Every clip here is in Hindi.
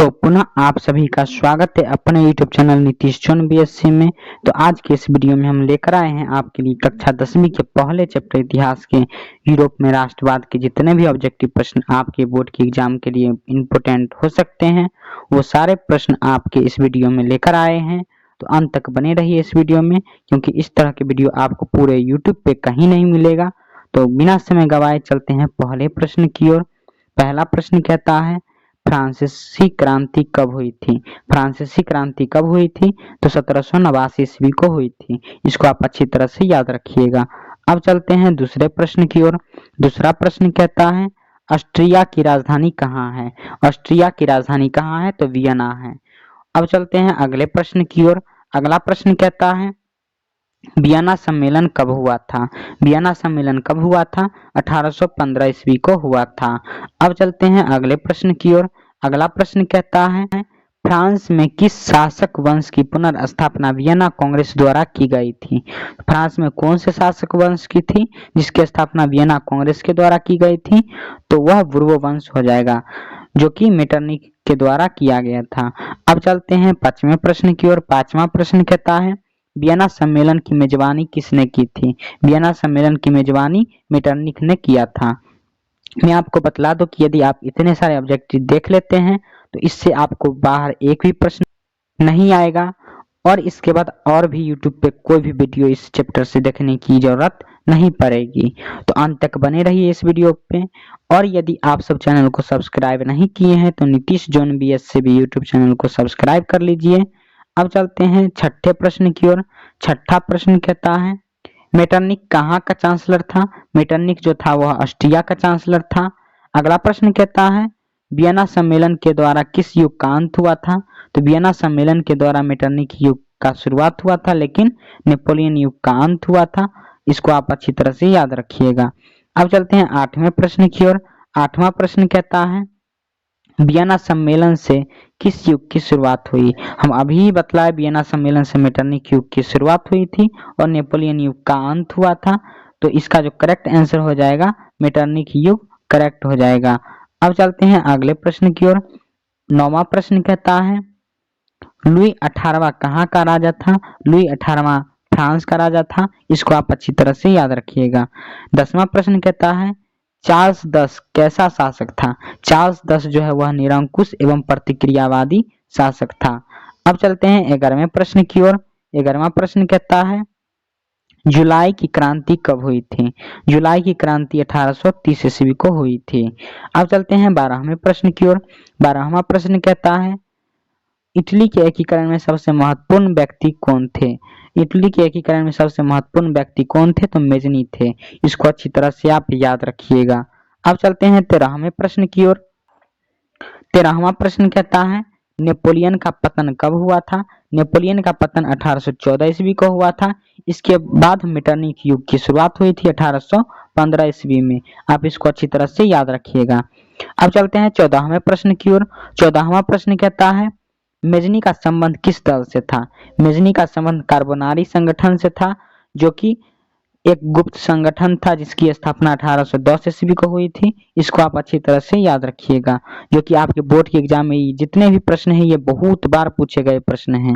तो पुनः आप सभी का स्वागत है अपने YouTube channel Nitish John BSc में। तो आज के इस वीडियो में हम लेकर आए हैं आपके लिए कक्षा 10वीं के पहले चैप्टर इतिहास के यूरोप में राष्ट्रवाद के जितने भी ऑब्जेक्टिव प्रश्न आपके बोर्ड के एग्जाम के लिए इम्पोर्टेंट हो सकते हैं, वो सारे प्रश्न आपके इस वीडियो में लेकर आए हैं। तो अंत तक बने रहिए इस वीडियो में, क्योंकि इस तरह के वीडियो आपको पूरे यूट्यूब पे कहीं नहीं मिलेगा। तो बिना समय गवाए चलते हैं पहले प्रश्न की ओर। पहला प्रश्न कहता है, फ्रांसीसी क्रांति कब हुई थी? फ्रांसीसी क्रांति कब हुई थी? तो 1789 ईस्वी को हुई थी। इसको आप अच्छी तरह से याद रखिएगा। अब चलते हैं दूसरे प्रश्न की ओर। दूसरा प्रश्न कहता है, ऑस्ट्रिया की राजधानी कहाँ है? ऑस्ट्रिया की राजधानी कहाँ है? तो वियना है। अब चलते हैं अगले प्रश्न की ओर। अगला प्रश्न कहता है, वियना सम्मेलन कब हुआ था? वियना सम्मेलन कब हुआ था? 1815 ईस्वी को हुआ था। अब चलते हैं अगले प्रश्न की ओर। अगला प्रश्न कहता है, फ्रांस में किस शासक वंश की पुनर्स्थापना वियना कांग्रेस द्वारा की गई थी? फ्रांस में कौन से शासक वंश की थी जिसकी स्थापना वियना कांग्रेस के द्वारा की गई थी? तो वह बुर्बो वंश हो जाएगा, जो कि मेटरनिख के द्वारा किया गया था। अब चलते हैं पांचवें प्रश्न की ओर। पांचवा प्रश्न कहता है, वियना सम्मेलन की मेजबानी किसने की थी? वियना सम्मेलन की मेजबानी मेटरनिख ने किया था। मैं आपको बतला दूं कि यदि आप इतने सारे ऑब्जेक्टिव देख लेते हैं तो इससे आपको बाहर एक भी प्रश्न नहीं आएगा, और इसके बाद और भी यूट्यूब पे कोई भी वीडियो इस चैप्टर से देखने की जरूरत नहीं पड़ेगी। तो अंत तक बने रहिए इस वीडियो पे। और यदि आप सब चैनल को सब्सक्राइब नहीं किए हैं तो नीतीश जॉन बीएससी भी यूट्यूब चैनल को सब्सक्राइब कर लीजिए। अब चलते हैं छठे प्रश्न की ओर। छठा प्रश्न कहता है, मेटरनिख कहाँ का चांसलर था? मेटरनिख जो था वह ऑस्ट्रिया का चांसलर था। अगला प्रश्न कहता है, वियना सम्मेलन के द्वारा किस युग का अंत हुआ था? तो वियना सम्मेलन के द्वारा मेटरनिख युग का शुरुआत हुआ था, लेकिन नेपोलियन युग का अंत हुआ था। इसको आप अच्छी तरह से याद रखिएगा। अब चलते हैं आठवें प्रश्न की ओर। आठवां प्रश्न कहता है, वियना सम्मेलन से किस युग की शुरुआत हुई? हम अभी बतलाए वियना सम्मेलन से मेटरनिख युग की शुरुआत हुई थी और नेपोलियन युग का अंत हुआ था। तो इसका जो करेक्ट आंसर हो जाएगा मेटरनिख युग करेक्ट हो जाएगा। अब चलते हैं अगले प्रश्न की ओर। नौवां प्रश्न कहता है, लुई 18वां कहाँ का राजा था? लुई 18वां फ्रांस का राजा था। इसको आप अच्छी तरह से याद रखिएगा। 10वां प्रश्न कहता है, चार्ल्स 10 कैसा शासक था? चार्ल्स 10 जो है वह निरंकुश एवं प्रतिक्रियावादी शासक था। अब चलते हैं 11वें प्रश्न की ओर। 11वां प्रश्न कहता है, जुलाई की क्रांति कब हुई थी? जुलाई की क्रांति 1830 ईस्वी को हुई थी। अब चलते हैं 12वें प्रश्न की ओर। 12वां प्रश्न कहता है, इटली के एकीकरण में सबसे महत्वपूर्ण व्यक्ति कौन थे? इटली के एकीकरण में सबसे महत्वपूर्ण व्यक्ति कौन थे? तो मेजनी थे। इसको अच्छी तरह से आप याद रखिएगा। अब चलते हैं 13वें प्रश्न की ओर। 13वां प्रश्न कहता है, नेपोलियन का पतन कब हुआ था? नेपोलियन का पतन 1814 ईस्वी को हुआ था। इसके बाद मेटरनिख युग की शुरुआत हुई थी 1815 ईस्वी में। आप इसको अच्छी तरह से याद रखिएगा। अब चलते हैं 14वें प्रश्न की ओर। 14वां प्रश्न कहता है, मेजनी का संबंध किस दल से था? मेजनी का संबंध कार्बोनारी संगठन से था, जो कि एक गुप्त संगठन था जिसकी स्थापना 1810 ईस्वी को हुई थी। इसको आप अच्छी तरह से याद रखिएगा, जो कि आपके बोर्ड के एग्जाम में जितने भी प्रश्न हैं ये बहुत बार पूछे गए प्रश्न हैं।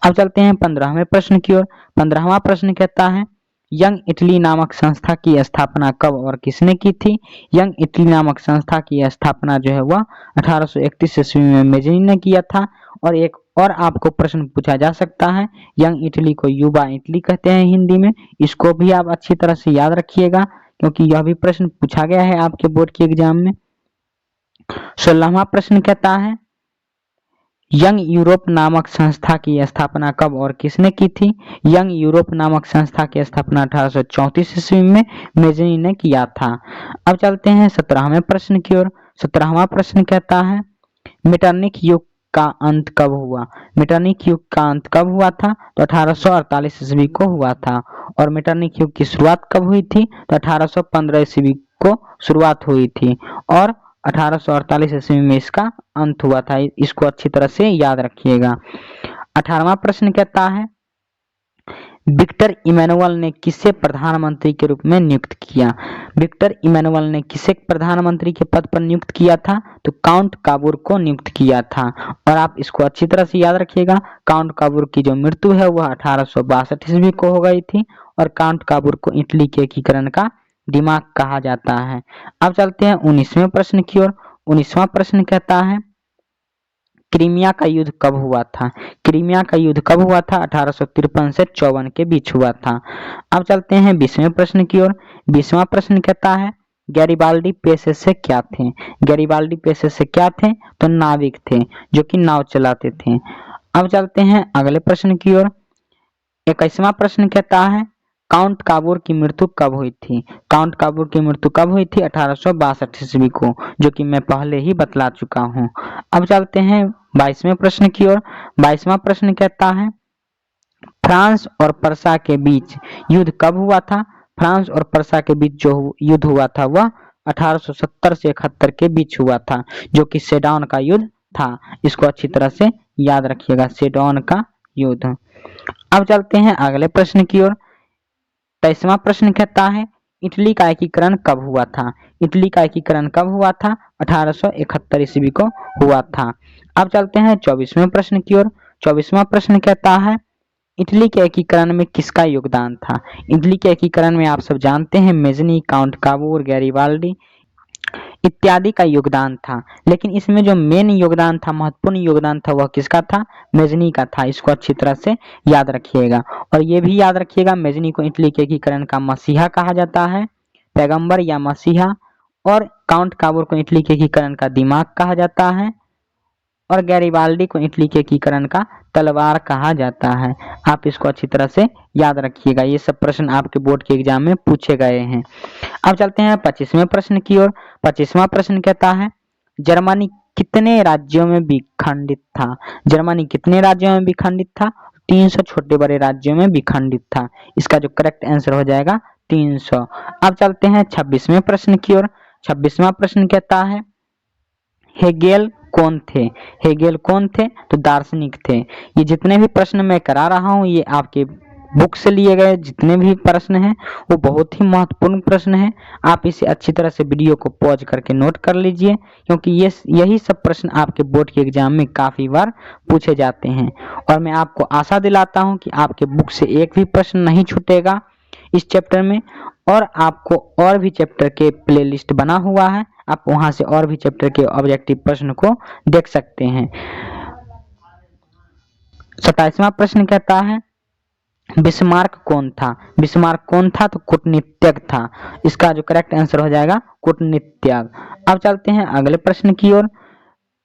अब चलते हैं 15वें प्रश्न की ओर। 15वां प्रश्न कहता है, यंग इटली नामक संस्था की स्थापना कब और किसने की थी? यंग इटली नामक संस्था की स्थापना जो है वह 1831 ईस्वी में मेजनी ने किया था। और एक और आपको प्रश्न पूछा जा सकता है, यंग इटली को युवा इटली कहते हैं हिंदी में। इसको भी आप अच्छी तरह से याद रखिएगा, क्योंकि यह भी प्रश्न पूछा गया है आपके बोर्ड के एग्जाम में। 16वां प्रश्न कहता है, यंग यूरोप नामक संस्था की स्थापना कब और किसने की थी? यंग यूरोप नामक संस्था की स्थापना 1834 ईस्वी में मेजनी ने किया था। अब चलते हैं 17वें प्रश्न की ओर। 17वां प्रश्न कहता है, मेटरनिख युग का अंत कब हुआ? मेटरनिख युग का अंत कब हुआ था? तो 1848 ईस्वी को हुआ था। और मेटरनिख युग की शुरुआत कब हुई थी? तो 1815 ईस्वी को शुरुआत हुई थी और 1848 ईस्वी में इसका अंत हुआ था। इसको अच्छी तरह से याद रखिएगा। 18वां प्रश्न कहता है, विक्टर इमैनुअल ने किसे प्रधानमंत्री के रूप में नियुक्त किया? विक्टर इमैनुअल ने किसे प्रधानमंत्री के पद पर नियुक्त किया था? तो काउंट काबूर को नियुक्त किया था। और आप इसको अच्छी तरह से याद रखिएगा, काउंट काबूर की जो मृत्यु है वह 1862 ईस्वी को हो गई थी और काउंट काबूर को इटली के एकीकरण का दिमाग कहा जाता है। अब चलते हैं 19वें प्रश्न की ओर। 19वां प्रश्न कहता है क्रीमिया का युद्ध कब हुआ था? क्रीमिया का युद्ध कब हुआ था? 1853 से 54 के बीच हुआ था। अब चलते हैं 20वें प्रश्न की ओर। 20वां प्रश्न कहता है गैरिबाल्डी पेशे से क्या थे? गैरिबाल्डी पेशे से क्या थे? तो नाविक थे, जो कि नाव चलाते थे। अब चलते हैं अगले प्रश्न की ओर। 21वां प्रश्न कहता है काउंट काबूर की मृत्यु कब हुई थी? काउंट काबूर की मृत्यु कब हुई थी? 1862 ईस्वी को, जो कि मैं पहले ही बतला चुका हूँ। अब चलते हैं 22वें प्रश्न की ओर। 22वां प्रश्न कहता है फ्रांस और पर्सा के बीच युद्ध कब हुआ था? फ्रांस और पर्सा के बीच जो युद्ध हुआ था वह 1870 से 71 के बीच हुआ था, जो कि सेडौन का युद्ध था। इसको अच्छी तरह से याद रखिएगा, सेडौन का युद्ध। अब चलते हैं अगले प्रश्न की ओर। 23वां प्रश्न कहता है इटली का एकीकरण कब हुआ था? इटली का एकीकरण कब हुआ था? 1871 ईस्वी को हुआ था। अब चलते हैं 24वें प्रश्न की ओर। 24वां प्रश्न कहता है इटली के एकीकरण में किसका योगदान था? इटली के एकीकरण में आप सब जानते हैं मेजनी, काउंट काबूर, गैरिबाल्डी इत्यादि का योगदान था, लेकिन इसमें जो मेन योगदान था, महत्वपूर्ण योगदान था, वह किसका था? मेजनी का था। इसको अच्छी तरह से याद रखिएगा। और ये भी याद रखिएगा मेजनी को इटली के एकीकरण का मसीहा कहा जाता है, पैगंबर या मसीहा। और काउंट काबूर को इटली के एकीकरण का दिमाग कहा जाता है और गैरिबाल्डी को इटली के एकीकरण का तलवार कहा जाता है। आप इसको अच्छी तरह से याद रखिएगा, ये सब प्रश्न आपके बोर्ड के एग्जाम में पूछे गए हैं। अब चलते हैं 25वें प्रश्न की ओर। 25वां प्रश्न कहता है जर्मनी कितने राज्यों में विखंडित था? जर्मनी कितने राज्यों में विखंडित था? 300 छोटे बड़े राज्यों में विखंडित था। इसका जो करेक्ट आंसर हो जाएगा 300। अब चलते हैं 26वें प्रश्न की ओर। 26वां प्रश्न कहता है हेगेल कौन थे? हेगेल कौन थे? तो दार्शनिक थे। ये जितने भी प्रश्न मैं करा रहा हूँ ये आपके बुक से लिए गए जितने भी प्रश्न हैं वो बहुत ही महत्वपूर्ण प्रश्न हैं। आप इसे अच्छी तरह से वीडियो को पॉज करके नोट कर लीजिए, क्योंकि ये यही सब प्रश्न आपके बोर्ड के एग्जाम में काफी बार पूछे जाते हैं। और मैं आपको आशा दिलाता हूँ कि आपके बुक से एक भी प्रश्न नहीं छूटेगा इस चैप्टर में। और आपको और भी चैप्टर के प्लेलिस्ट बना हुआ है, आप वहां से और भी चैप्टर के ऑब्जेक्टिव प्रश्न को देख सकते हैं। 27वां प्रश्न कहता है बिस्मार्क कौन था? बिस्मार्क कौन था? तो कूटनीतिज्ञ था। इसका जो करेक्ट आंसर हो जाएगा कूटनीतिज्ञ। अब चलते हैं अगले प्रश्न की ओर।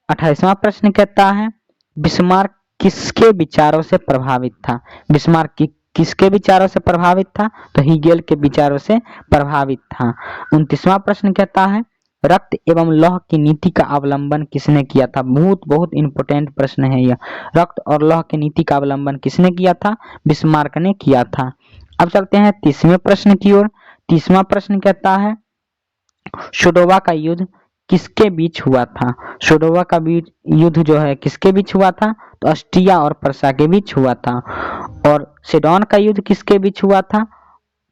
28वां प्रश्न कहता है बिस्मार्क किसके विचारों से प्रभावित था? बिस्मार्क किसके विचारों से प्रभावित था? तो हीगेल के विचारों से प्रभावित था। 29वां प्रश्न कहता है रक्त एवं लौह की नीति का अवलंबन किसने किया था? बहुत इंपोर्टेंट प्रश्न है यह। रक्त और लौह की नीति का अवलंबन किसने किया था? बिस्मार्क ने किया था। अब चलते हैं 30वें प्रश्न की ओर। 30वां प्रश्न कहता है सोडोवा का युद्ध किसके बीच हुआ था? सोडोवा का युद्ध जो है किसके बीच हुआ था? तो ऑस्ट्रिया और पर्सा के बीच हुआ था। और सेडौन का युद्ध किसके बीच हुआ था?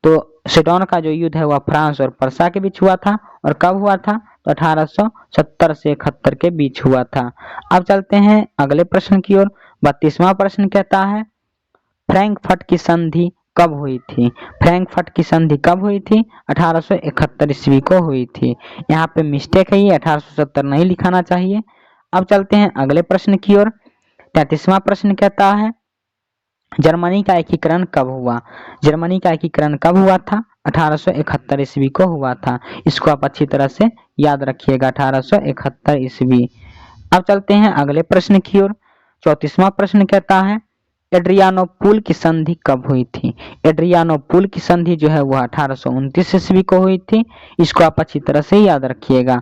तो सेडौन का जो युद्ध है वह फ्रांस और पर्सा के बीच हुआ था। और कब हुआ था? तो 1870 से 71 के बीच हुआ था। अब चलते हैं अगले प्रश्न की ओर। 32वां प्रश्न कहता है फ्रैंकफर्ट की संधि कब हुई थी? फ्रैंकफर्ट की संधि कब हुई थी? 1871 ईस्वी को हुई थी। यहाँ पे मिस्टेक है, ये 1870 नहीं लिखाना चाहिए। अब चलते हैं अगले प्रश्न की ओर। 33वां प्रश्न कहता है जर्मनी का एकीकरण कब हुआ? जर्मनी का एकीकरण कब हुआ था? 1871 ईस्वी को हुआ था। इसको आप अच्छी तरह से याद रखिएगा, 1871 ईस्वी। अब चलते हैं अगले प्रश्न की ओर। 34वां प्रश्न कहता है एड्रियानोपुल की संधि कब हुई थी? एड्रियानोपुल की संधि जो है वह 1829 ईस्वी को हुई थी। इसको आप अच्छी तरह से याद रखिएगा।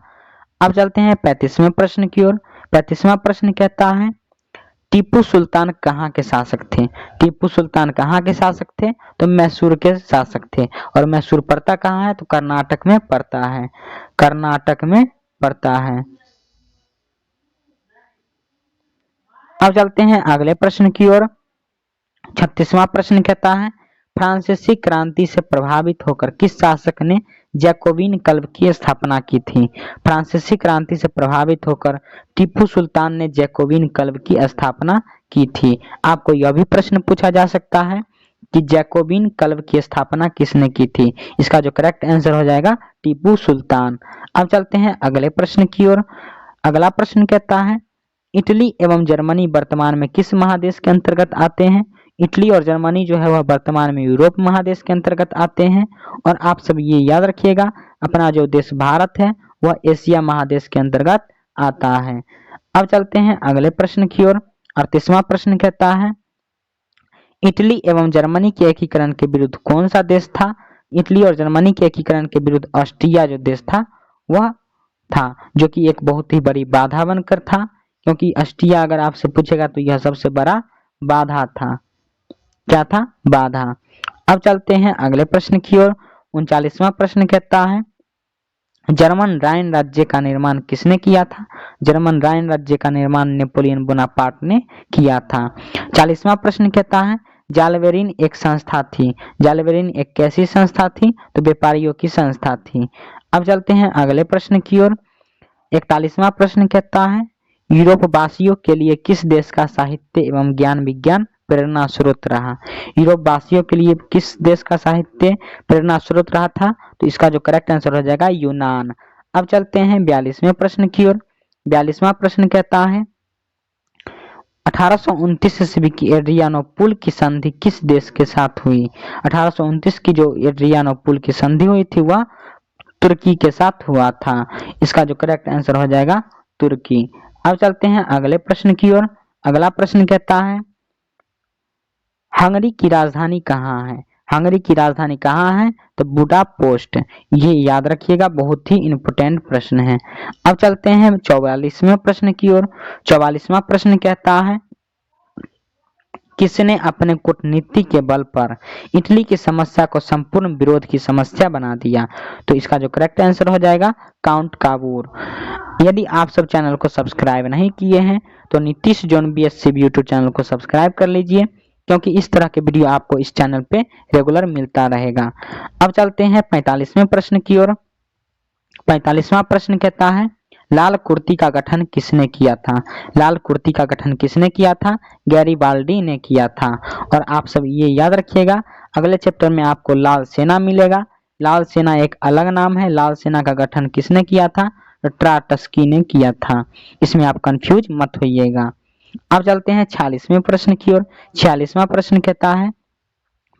अब चलते हैं 35वें प्रश्न की ओर। 35वां प्रश्न कहता है टीपू सुल्तान कहाँ के शासक थे? टीपू सुल्तान कहाँ के शासक थे? तो मैसूर के शासक थे। और मैसूर पड़ता कहाँ है? तो कर्नाटक में पड़ता है। कर्नाटक में पड़ता है। अब चलते हैं अगले प्रश्न की ओर। 36वां प्रश्न कहता है फ्रांसीसी क्रांति से प्रभावित होकर किस शासक ने जैकोबिन क्लब की स्थापना की थी? फ्रांसीसी क्रांति से प्रभावित होकर टीपू सुल्तान ने जैकोबिन क्लब की स्थापना की थी। आपको यह भी प्रश्न पूछा जा सकता है कि जैकोबिन क्लब की स्थापना किसने की थी? इसका जो करेक्ट आंसर हो जाएगा टीपू सुल्तान। अब चलते हैं अगले प्रश्न की ओर। अगला प्रश्न कहता है इटली एवं जर्मनी वर्तमान में किस महादेश के अंतर्गत आते हैं? इटली और जर्मनी जो है वह वर्तमान में यूरोप महादेश के अंतर्गत आते हैं। और आप सब ये याद रखिएगा अपना जो देश भारत है वह एशिया महादेश के अंतर्गत आता है। अब चलते हैं अगले प्रश्न की ओर। 38वां प्रश्न कहता है इटली एवं जर्मनी के एकीकरण के विरुद्ध कौन सा देश था? इटली और जर्मनी के एकीकरण के विरुद्ध ऑस्ट्रिया जो देश था वह था, जो कि एक बहुत ही बड़ी बाधा बनकर था, क्योंकि ऑस्ट्रिया अगर आपसे पूछेगा तो यह सबसे बड़ा बाधा था। क्या था? बाधा। अब चलते हैं अगले प्रश्न की ओर। 39वां प्रश्न कहता है जर्मन राइन राज्य का निर्माण किसने किया था? जर्मन राइन राज्य का निर्माण नेपोलियन बोनापार्ट ने किया था। 40वां प्रश्न कहता है जालबेरिन एक संस्था थी। जालबेरिन एक कैसी संस्था थी? तो व्यापारियों की संस्था थी। अब चलते हैं अगले प्रश्न की ओर। 41वां प्रश्न कहता है यूरोप वासियों के लिए किस देश का साहित्य एवं ज्ञान विज्ञान प्रेरणा स्रोत रहा? यूरोप वासियों के लिए किस देश का साहित्य प्रेरणा स्रोत रहा था? तो इसका जो करेक्ट आंसर हो जाएगा यूनान। अब चलते हैं 42वें प्रश्न की ओर। 42वां प्रश्न कहता है 1829 ईस्वी की एड्रियानोपुल की संधि किस देश के साथ हुई? 1829 की जो एड्रियानोपुल की संधि हुई थी वह तुर्की के साथ हुआ था। इसका जो करेक्ट आंसर हो जाएगा तुर्की। अब चलते हैं अगले प्रश्न की ओर। अगला प्रश्न कहता है हंगरी की राजधानी कहाँ है? हंगरी की राजधानी कहाँ है? तो बुडापेस्ट। ये याद रखिएगा, बहुत ही इंपोर्टेंट प्रश्न है। अब चलते हैं 44वें प्रश्न की ओर। 44वां प्रश्न कहता है किसने अपने कूटनीति के बल पर इटली की समस्या को संपूर्ण विरोध की समस्या बना दिया? तो इसका जो करेक्ट आंसर हो जाएगा काउंट काबूर। यदि आप सब चैनल को सब्सक्राइब नहीं किए हैं तो Nitish zone BSc YouTube channel को सब्सक्राइब कर लीजिए, क्योंकि इस तरह के वीडियो आपको इस चैनल पे रेगुलर मिलता रहेगा। अब चलते हैं 45वें प्रश्न की ओर। 45वां प्रश्न कहता है लाल कुर्ती का गठन किसने किया था? लाल कुर्ती का गठन किसने किया था? गैरिबाल्डी ने किया था। और आप सब ये याद रखिएगा अगले चैप्टर में आपको लाल सेना मिलेगा। लाल सेना एक अलग नाम है। लाल सेना का गठन किसने किया था? ट्राटस्की ने किया था। इसमें आप कंफ्यूज मत होइएगा। अब चलते हैं 46वें प्रश्न की ओर। 46वां प्रश्न कहता है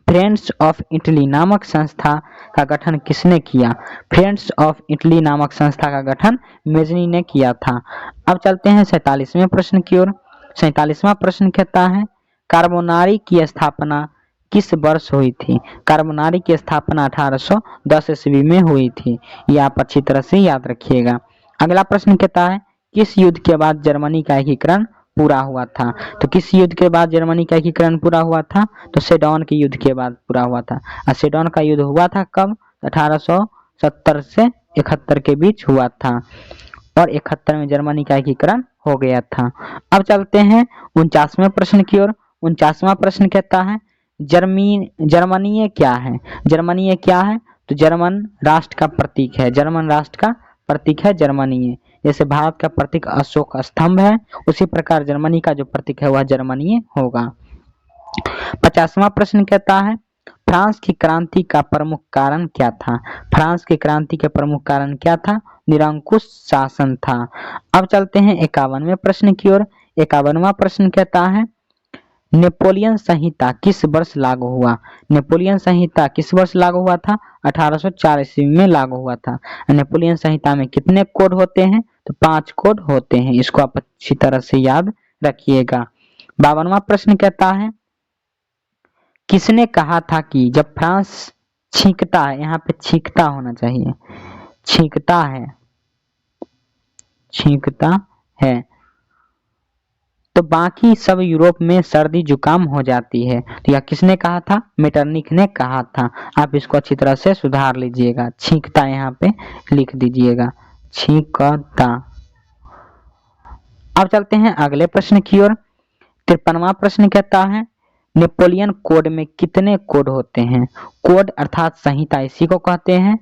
फ्रेंड्स ऑफ इटली नामक संस्था का गठन किसने किया? फ्रेंड्स ऑफ इटली नामक संस्था का गठन मेजनी ने किया था। अब चलते हैं 47वें प्रश्न की ओर। 47वां प्रश्न कहता है कार्बोनारी की स्थापना किस वर्ष हुई थी? कार्बोनारी की स्थापना 1810 ईस्वी में हुई थी। ये आप अच्छी तरह से याद रखिएगा। अगला प्रश्न कहता है किस युद्ध के बाद जर्मनी का एकीकरण पूरा हुआ था? तो किस युद्ध के बाद जर्मनी का एकीकरण पूरा हुआ था? तो सेडॉन के युद्ध के बाद पूरा हुआ था। और सेडॉन का युद्ध हुआ था कब? 1870 से 71 के बीच हुआ था और 71 में जर्मनी का एकीकरण हो गया था। अब चलते हैं 49वें प्रश्न की ओर। 49वां प्रश्न कहता है जर्मनीय क्या है? जर्मनीय क्या है? तो जर्मन राष्ट्र का प्रतीक है। जर्मन राष्ट्र का प्रतीक है जर्मनीय। जैसे भारत का प्रतीक अशोक स्तंभ है, उसी प्रकार जर्मनी का जो प्रतीक है वह जर्मनीय होगा। 50वां प्रश्न कहता है फ्रांस की क्रांति का प्रमुख कारण क्या था? फ्रांस की क्रांति के प्रमुख कारण क्या था? निरंकुश शासन था। अब चलते हैं 51वें प्रश्न की ओर। 51वां प्रश्न कहता है नेपोलियन संहिता किस वर्ष लागू हुआ? नेपोलियन संहिता किस वर्ष लागू हुआ था? 1804 ईस्वी में लागू हुआ था। नेपोलियन संहिता में कितने कोड होते हैं? तो 5 कोड होते हैं। इसको आप अच्छी तरह से याद रखिएगा। 52वां प्रश्न कहता है किसने कहा था कि जब फ्रांस छींकता है, यहाँ पे छींकता होना चाहिए, छींकता है, छींकता है तो बाकी सब यूरोप में सर्दी जुकाम हो जाती है। तो यह किसने कहा था? मेटरनिख ने कहा था। आप इसको अच्छी तरह से सुधार लीजिएगा। छींकता यहाँ पे लिख दीजिएगा, छींकता। अब चलते हैं अगले प्रश्न की ओर। 53वां प्रश्न कहता है नेपोलियन कोड में कितने कोड होते हैं? कोड अर्थात संहिता इसी को कहते हैं,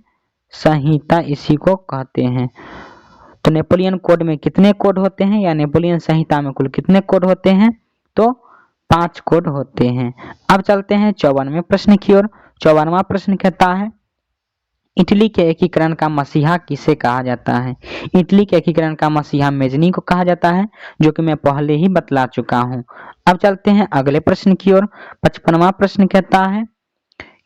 संहिता इसी को कहते हैं। तो नेपोलियन कोड में कितने कोड होते हैं या नेपोलियन संहिता में कुल कितने कोड होते हैं? तो 5 कोड होते हैं। अब चलते हैं 54वें प्रश्न की ओर। 54वां प्रश्न कहता है इटली के एकीकरण का मसीहा किसे कहा जाता है? इटली के एकीकरण का मसीहा मेजनी को कहा जाता है, जो कि मैं पहले ही बतला चुका हूं। अब चलते हैं अगले प्रश्न की ओर। 55वां प्रश्न कहता है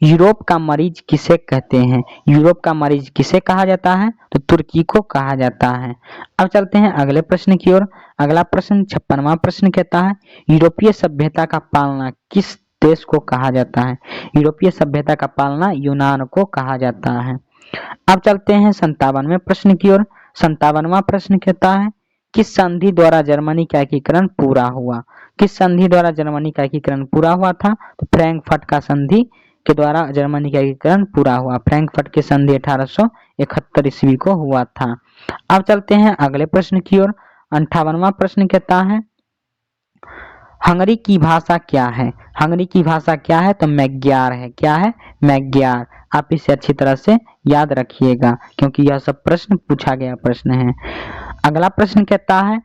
यूरोप का मरीज किसे कहते हैं? यूरोप का मरीज किसे कहा जाता है? तो तुर्की को कहा जाता है। अब चलते हैं अगले प्रश्न की ओर। अगला प्रश्न 56वां प्रश्न कहता है यूरोपीय सभ्यता का पालना किस देश को कहा जाता है? यूरोपीय सभ्यता का पालना यूनान को कहा जाता है। अब चलते हैं 57वें प्रश्न की ओर। 57वां प्रश्न कहता है किस संधि द्वारा जर्मनी का एकीकरण पूरा हुआ? किस संधि द्वारा जर्मनी का एकीकरण पूरा हुआ था? तो फ्रैंकफर्ट का संधि के द्वारा जर्मनी का एकीकरण पूरा हुआ। फ्रैंकफर्ट की संधि 1871 ईस्वी को हुआ था। अब चलते हैं अगले प्रश्न की ओर। 58वां प्रश्न कहता है हंगरी की भाषा क्या है? हंगरी की भाषा क्या है? तो मैग्यार है। क्या है? मैग्यार। आप इसे अच्छी तरह से याद रखिएगा क्योंकि यह सब प्रश्न पूछा गया प्रश्न है। अगला प्रश्न कहता है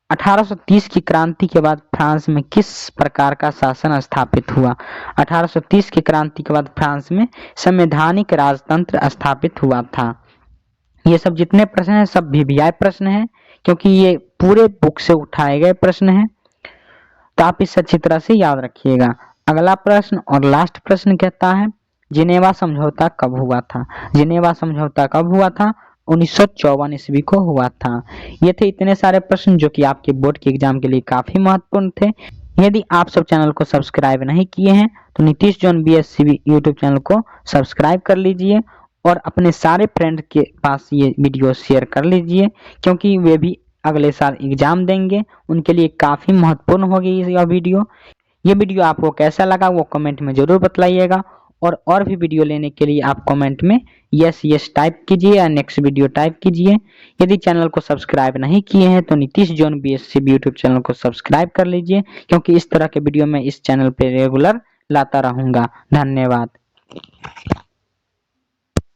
1830 की क्रांति के बाद फ्रांस में किस प्रकार का शासन स्थापित हुआ? 1830 की क्रांति के बाद फ्रांस में संवैधानिक राजतंत्र स्थापित हुआ था। ये सब जितने प्रश्न हैं सब वीवीआई प्रश्न हैं क्योंकि ये पूरे बुक से उठाए गए प्रश्न हैं, तो आप इसे अच्छी तरह से याद रखिएगा। अगला प्रश्न और लास्ट प्रश्न कहता है जिनेवा समझौता कब हुआ था? जिनेवा समझौता कब हुआ था? 1954 ईस्वी को हुआ था। ये थे इतने सारे प्रश्न जो कि आपके बोर्ड के एग्जाम के लिए काफी महत्वपूर्ण थे। यदि आप सब चैनल को सब्सक्राइब नहीं किए हैं तो Nitish John BSc YouTube channel को सब्सक्राइब कर लीजिए और अपने सारे फ्रेंड के पास ये वीडियो शेयर कर लीजिए क्योंकि वे भी अगले साल एग्जाम देंगे, उनके लिए काफी महत्वपूर्ण होगी यह वीडियो। ये वीडियो आपको कैसा लगा वो कमेंट में जरूर बतलाइएगा और भी वीडियो लेने के लिए आप कमेंट में यस टाइप कीजिए या नेक्स्ट वीडियो टाइप कीजिए। यदि चैनल को सब्सक्राइब नहीं किए हैं तो Nitish John BSc YouTube channel को सब्सक्राइब कर लीजिए क्योंकि इस तरह के वीडियो मैं इस चैनल पे रेगुलर लाता रहूंगा। धन्यवाद।